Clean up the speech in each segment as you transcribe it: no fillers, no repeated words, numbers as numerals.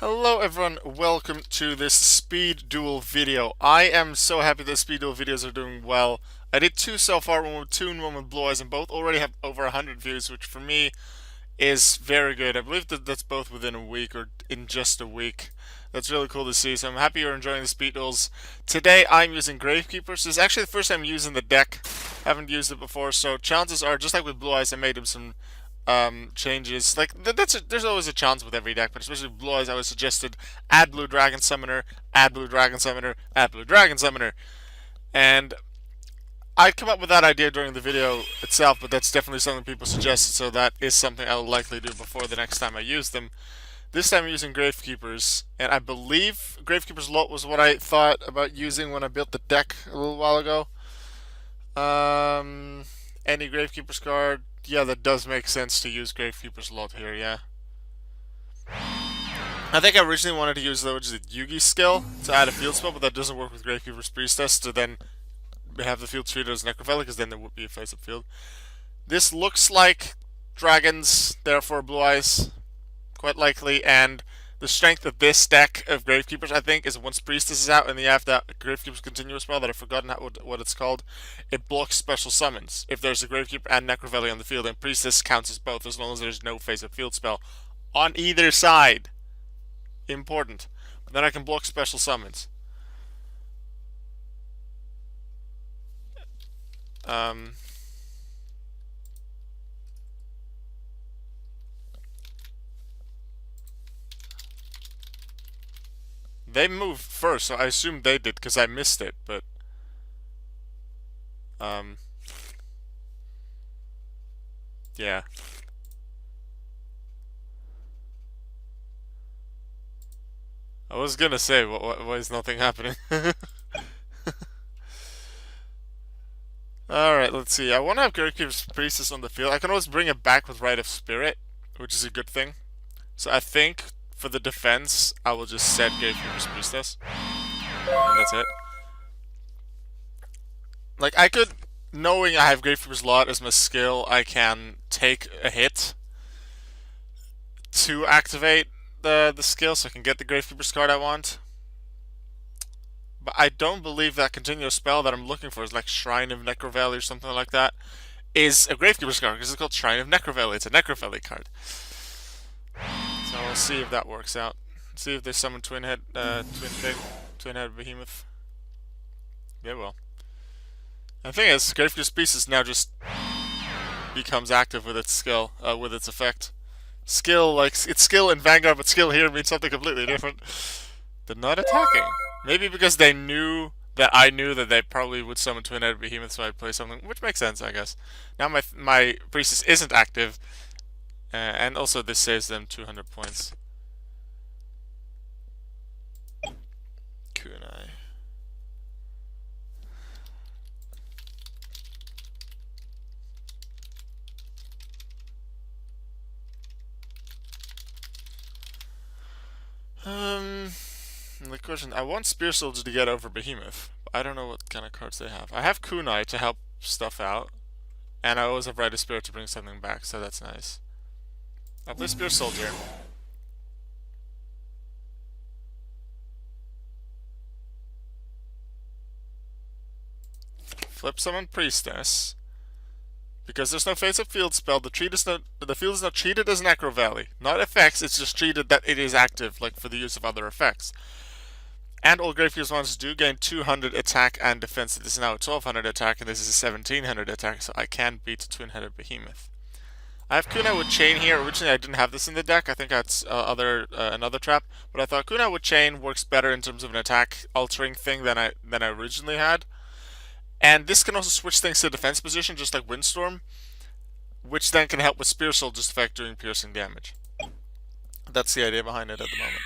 Hello everyone, welcome to this speed duel video. I am so happy that speed duel videos are doing well. I did two so far, one with Toon, one with Blue Eyes, and both already have over 100 views, which for me is very good. I believe that that's both within a week or in just a week. That's really cool to see, so I'm happy you're enjoying the speed duels. Today I'm using Gravekeeper. This is actually the first time using the deck. Haven't used it before, so chances are, just like with Blue Eyes, I made him some changes. Like there's always a chance with every deck, but especially Blue Eyes, I was suggested add Blue Dragon Summoner, add Blue Dragon Summoner, add Blue Dragon Summoner, and I'd come up with that idea during the video itself, but that's definitely something people suggested, so that is something I'll likely do before the next time I use them. This time I'm using Gravekeepers, and I believe Gravekeeper's lot was what I thought about using when I built the deck a little while ago. Any Gravekeeper's card, yeah, that does make sense to use Gravekeeper's lot here, yeah. I think I originally wanted to use the Yugi skill to add a field spell, but that doesn't work with Gravekeeper's Priestess to then have the field treated as Necrophilia, because then there would be a face-up field. This looks like dragons, therefore Blue Eyes, quite likely, and the strength of this deck of Gravekeepers, I think, is once Priestess is out and you have that Gravekeeper's continuous spell that I've forgotten what it's called, it blocks special summons. If there's a Gravekeeper and Necrophilia on the field, and Priestess counts as both as long as there's no face-up field spell on either side. Important. But then I can block special summons. They moved first, so I assume they did because I missed it, but yeah. I was gonna say, why is nothing happening? Alright, let's see. I want to have Gravekeeper's Priestess on the field. I can always bring it back with Rite of Spirit, which is a good thing. So I think for the defense, I will just set Gravekeeper's Priestess. And that's it. Like, I could, knowing I have Gravekeeper's Lot as my skill, I can take a hit to activate the skill so I can get the Gravekeeper's card I want. But I don't believe that continuous spell that I'm looking for is like Shrine of Necrovalley or something like that is a Gravekeeper's card because it's called Shrine of Necrovalley. It's a Necrovalley card. So we'll see if that works out. See if they summon Twin-Head Behemoth. They will. And the thing is, Gravekeeper's Priestess now just becomes active with its skill, with its effect. Skill, like, it's skill in Vanguard, but skill here means something completely different. They're not attacking. Maybe because they knew that I knew that they probably would summon Twin-Headed Behemoth, so I'd play something, which makes sense, I guess. Now my Priestess isn't active, and also this saves them 200 points. Kunai. The question, I want Spear Soldier to get over Behemoth. But I don't know what kind of cards they have. I have Kunai to help stuff out, and I always have Rite of Spirit to bring something back, so that's nice. I'll play Spear Soldier. Flip summon Priestess. Because there's no face-up field spell, the field is not treated as Necrovalley. Not effects, it's just treated that it is active, like for the use of other effects. And all Gravekeeper's monsters do gain 200 attack and defense. This is now a 1200 attack, and this is a 1700 attack, so I can beat Twin-Headed Behemoth. I have Kunai with Chain here. Originally, I didn't have this in the deck. I think that's another trap. But I thought Kunai with Chain works better in terms of an attack-altering thing than I originally had. And this can also switch things to defense position, just like Windstorm, which then can help with Spear Soldier's effect doing piercing damage. That's the idea behind it at the moment.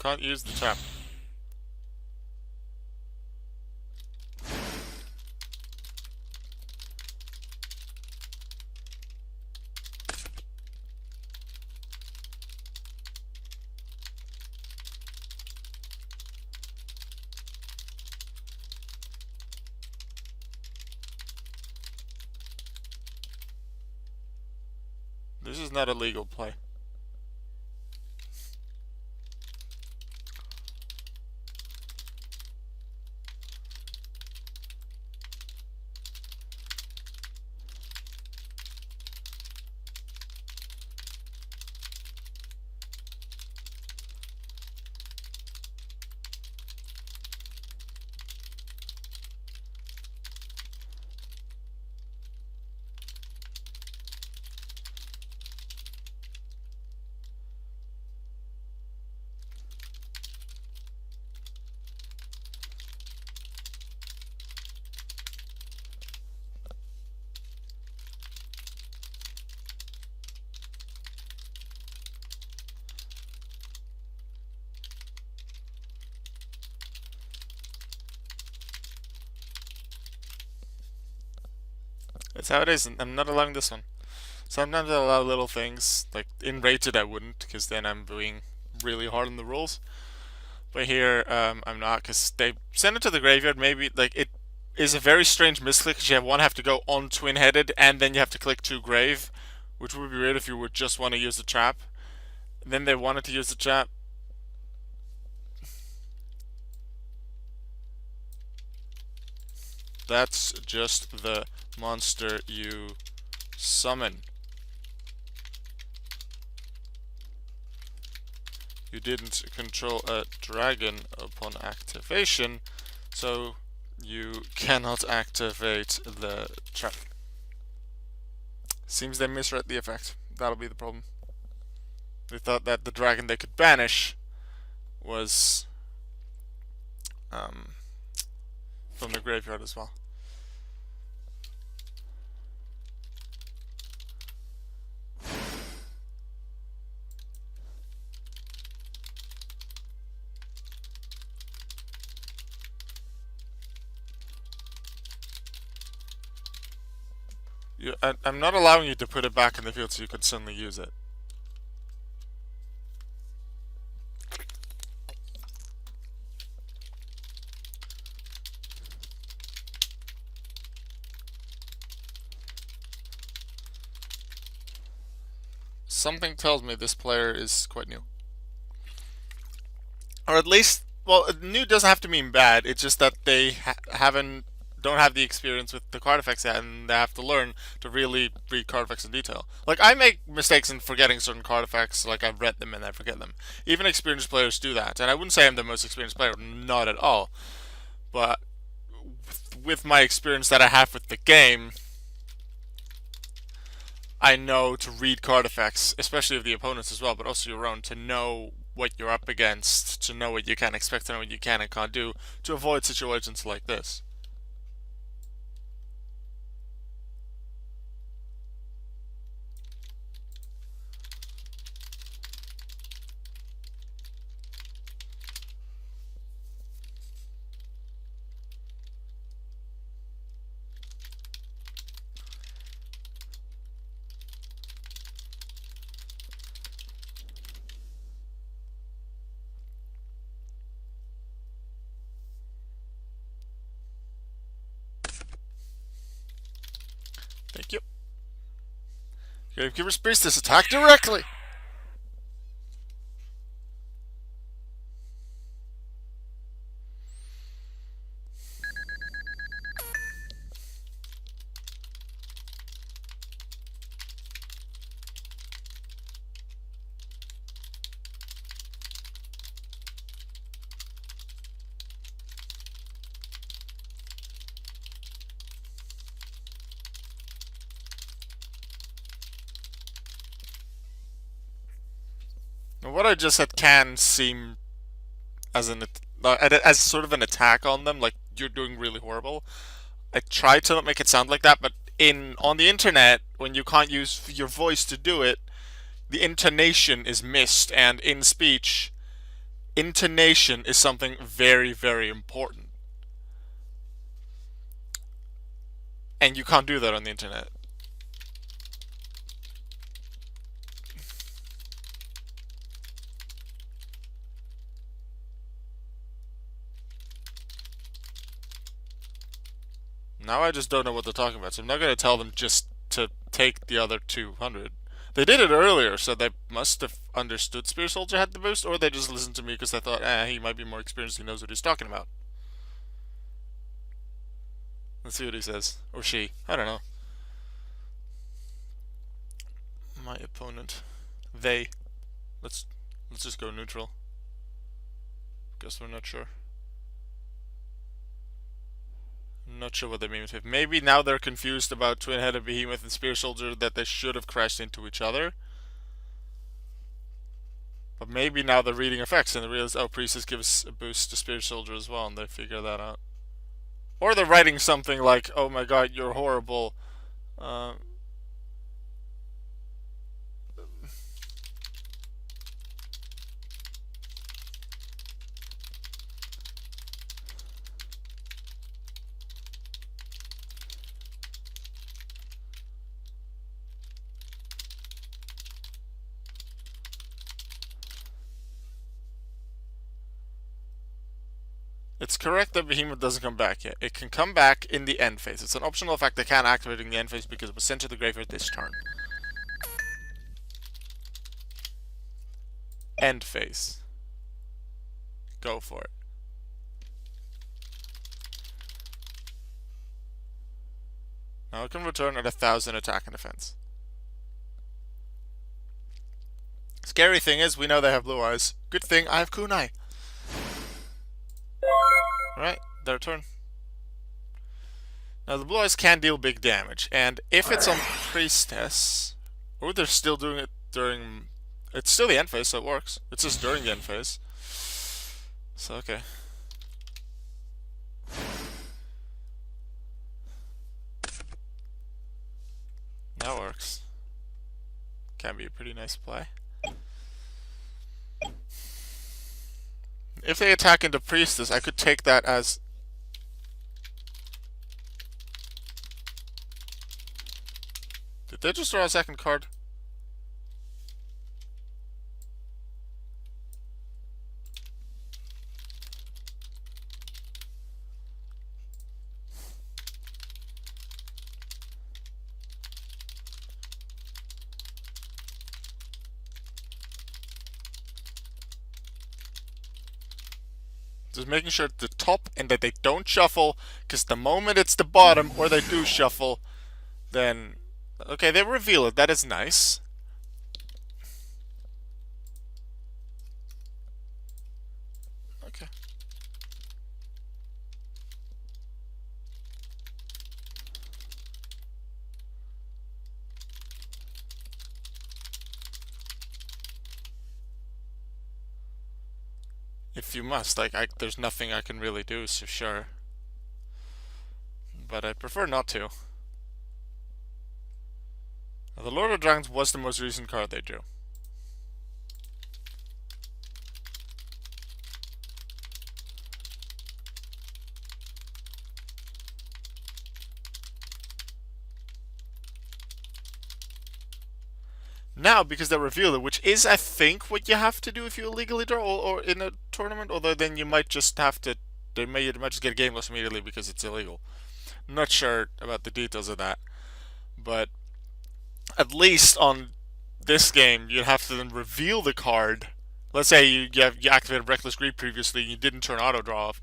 can't use the trap. This is not a legal play. That's how it is, and I'm not allowing this one. Sometimes I allow little things, like in Rated I wouldn't, because then I'm being really hard on the rules. But here, I'm not, because they send it to the graveyard, maybe, like, it is a very strange misclick, because you have to go on twin-headed, and then you have to click to grave, which would be weird if you would just want to use the trap. And then they wanted to use the trap. That's just the monster you summon. You didn't control a dragon upon activation, so you cannot activate the trap. Seems they misread the effect. That'll be the problem. They thought that the dragon they could banish was from the graveyard as well. I'm not allowing you to put it back in the field so you could suddenly use it. Something tells me this player is quite new. Or at least, well, new doesn't have to mean bad. It's just that they don't have the experience with the card effects yet, and they have to learn to really read card effects in detail. Like, I make mistakes in forgetting certain card effects, like I've read them and I forget them. Even experienced players do that, and I wouldn't say I'm the most experienced player, not at all. But with my experience that I have with the game, I know to read card effects, especially of the opponents as well, but also your own, to know what you're up against, to know what you can expect, to know what you can and can't do, to avoid situations like this. Thank you. Gravekeeper's Priestess, attack directly! What I just said can seem as as sort of an attack on them, like you're doing really horrible. I try to not make it sound like that, but on the internet, when you can't use your voice to do it, the intonation is missed, and in speech, intonation is something very, very important. And you can't do that on the internet. Now I just don't know what they're talking about, so I'm not going to tell them just to take the other 200. They did it earlier, so they must have understood Spear Soldier had the boost, or they just listened to me because they thought, he might be more experienced, he knows what he's talking about. Let's see what he says. Or she. I don't know. My opponent. They. Let's just go neutral. Guess we're not sure. I'm not sure what they mean with it. Maybe now they're confused about Twin-Headed Behemoth and Spear Soldier, that they should have crashed into each other. But maybe now they're reading effects and they realize, oh, Priestess gives a boost to Spear Soldier as well, and they figure that out. Or they're writing something like, oh my god, you're horrible. It's correct that Behemoth doesn't come back yet. It can come back in the end phase. It's an optional effect they can't activate in the end phase because it was sent to the graveyard this turn. End phase. Go for it. Now it can return at 1,000 attack and defense. Scary thing is, we know they have blue eyes. Good thing I have kunai. Alright, their turn. Now the blue eyes can deal big damage, and if it's on Priestess, or they're still doing it during... It's still the end phase, so it works. It's just during the end phase. So, okay. That works. Can be a pretty nice play. If they attack into Priestess, I could take that as... Did they just draw a second card? Just making sure it's the top and that they don't shuffle, because the moment it's the bottom or they do shuffle, then... Okay, they reveal it. That is nice. Okay. If you must, like, there's nothing I can really do, so sure. But I prefer not to. Now, the Lord of Dragons was the most recent card they drew. Now, because they revealed it, which is, I think, what you have to do if you illegally draw or in a tournament, although then you might just have to, you might just get a game loss immediately because it's illegal. I'm not sure about the details of that, but at least on this game, you have to then reveal the card. Let's say you activated Reckless Greed previously and you didn't turn auto draw off.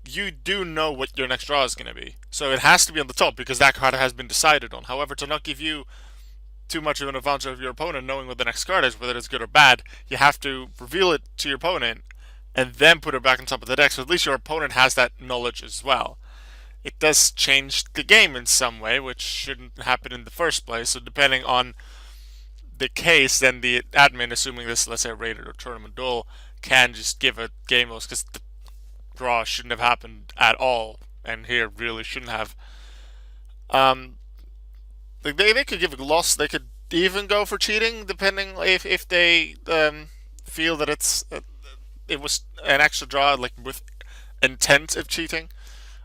You do know what your next draw is going to be. So it has to be on the top because that card has been decided on. However, to not give you too much of an advantage of your opponent knowing what the next card is, whether it's good or bad, you have to reveal it to your opponent and then put it back on top of the deck, so at least your opponent has that knowledge as well. It does change the game in some way, which shouldn't happen in the first place, so depending on the case, then the admin, assuming this, let's say, a rated or tournament duel, can just give a game loss, because the draw shouldn't have happened at all, and here really shouldn't have. They could give a loss. They could even go for cheating, depending if they feel that it was an extra draw, like with intent of cheating,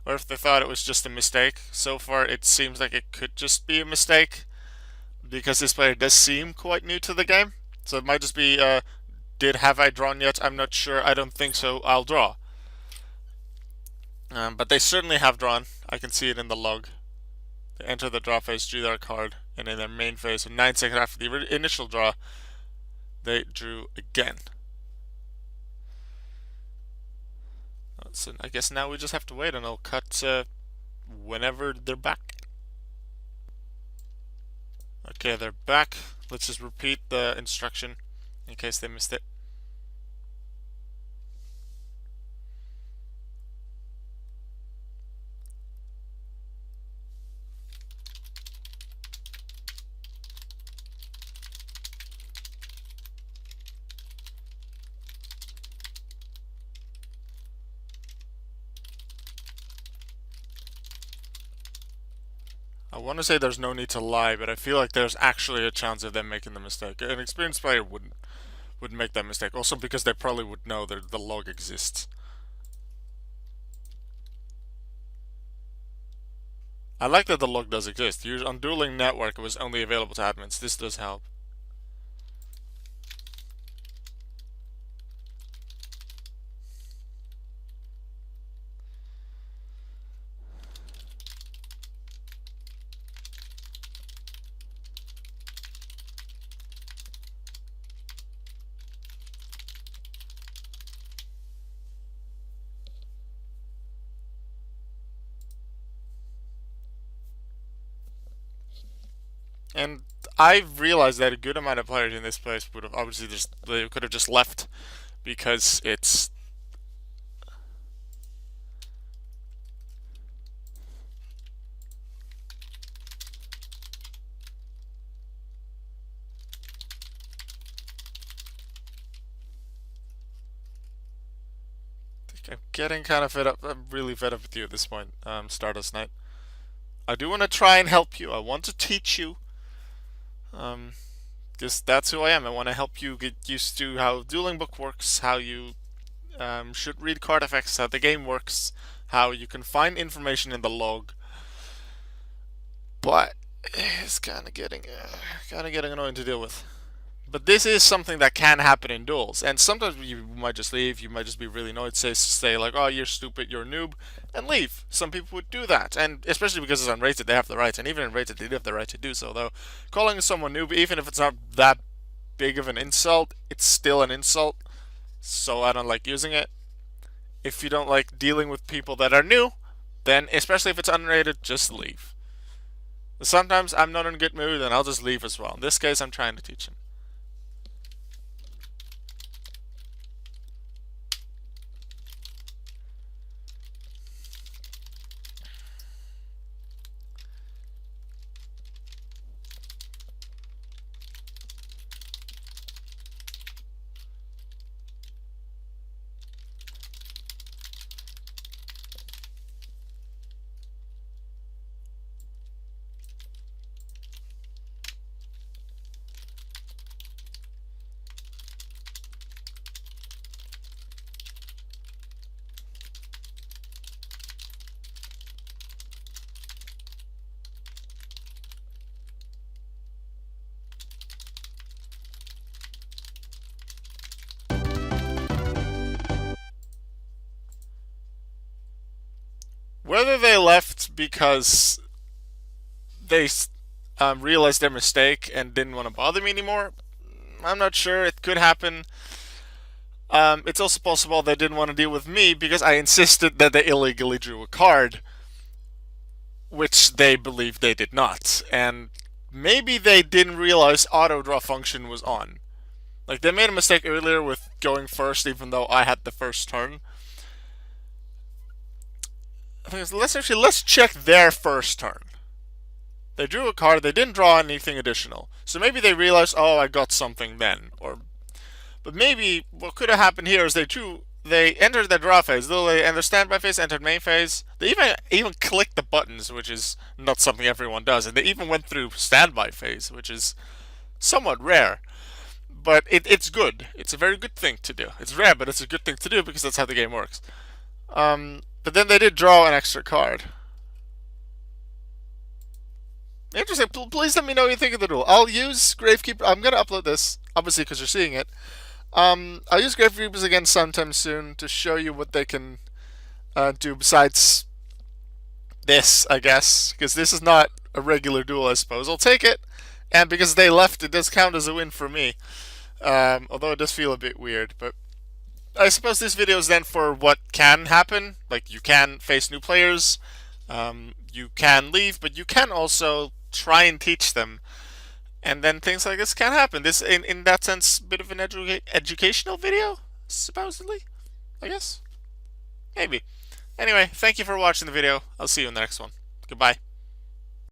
or if they thought it was just a mistake. So far, it seems like it could just be a mistake because this player does seem quite new to the game. So it might just be, have I drawn yet? I'm not sure. I don't think so. I'll draw. But they certainly have drawn. I can see it in the log. They enter the draw phase, drew their card, and in their main phase, so 9 seconds after the initial draw, they drew again. So I guess now we just have to wait, and I'll cut whenever they're back. Okay, they're back. Let's just repeat the instruction in case they missed it. I want to say there's no need to lie, but I feel like there's actually a chance of them making the mistake. An experienced player wouldn't make that mistake. Also because they probably would know that the log exists. I like that the log does exist. On Dueling Network, it was only available to admins. This does help. And I've realized that a good amount of players in this place would have obviously they could have just left because it's I'm getting kind of fed up. I'm really fed up with you at this point, Stardust Knight. I do want to try and help you. I want to teach you. Because that's who I am. I want to help you get used to how Dueling Book works, how you should read card effects, how the game works, how you can find information in the log. But it's kind of getting annoying to deal with. But this is something that can happen in duels, and sometimes you might just leave. You might just be really annoyed. Say like, "Oh, you're stupid, you're a noob," and leave. Some people would do that, and especially because it's unrated, they have the right, and even in rated, they do have the right to do so. Though, calling someone noob, even if it's not that big of an insult, it's still an insult. So I don't like using it. If you don't like dealing with people that are new, then especially if it's unrated, just leave. Sometimes I'm not in a good mood, and I'll just leave as well. In this case, I'm trying to teach him. Whether they left because they realized their mistake and didn't want to bother me anymore, I'm not sure. It could happen. It's also possible they didn't want to deal with me because I insisted that they illegally drew a card, which they believed they did not. And maybe they didn't realize auto draw function was on. Like, they made a mistake earlier with going first even though I had the first turn. Let's check their first turn. They drew a card, they didn't draw anything additional. So maybe they realized, oh, I got something then. But maybe what could have happened here is they entered their draw phase, they entered standby phase, entered main phase. They even clicked the buttons, which is not something everyone does, and they even went through standby phase, which is somewhat rare. but it's good. It's a very good thing to do. It's rare, but it's a good thing to do because that's how the game works. But then they did draw an extra card. Interesting. Please let me know what you think of the duel. I'll use Gravekeeper. I'm gonna upload this, obviously, because you're seeing it. I'll use Gravekeepers again sometime soon to show you what they can do besides this, I guess, because this is not a regular duel, I suppose. I'll take it, and because they left, it does count as a win for me. Although it does feel a bit weird, but I suppose this video is then for what can happen. Like, you can face new players, you can leave, but you can also try and teach them, and then things like this can happen. This, in that sense, a bit of an educational video, supposedly, I guess. Maybe. Anyway, thank you for watching the video. I'll see you in the next one. Goodbye.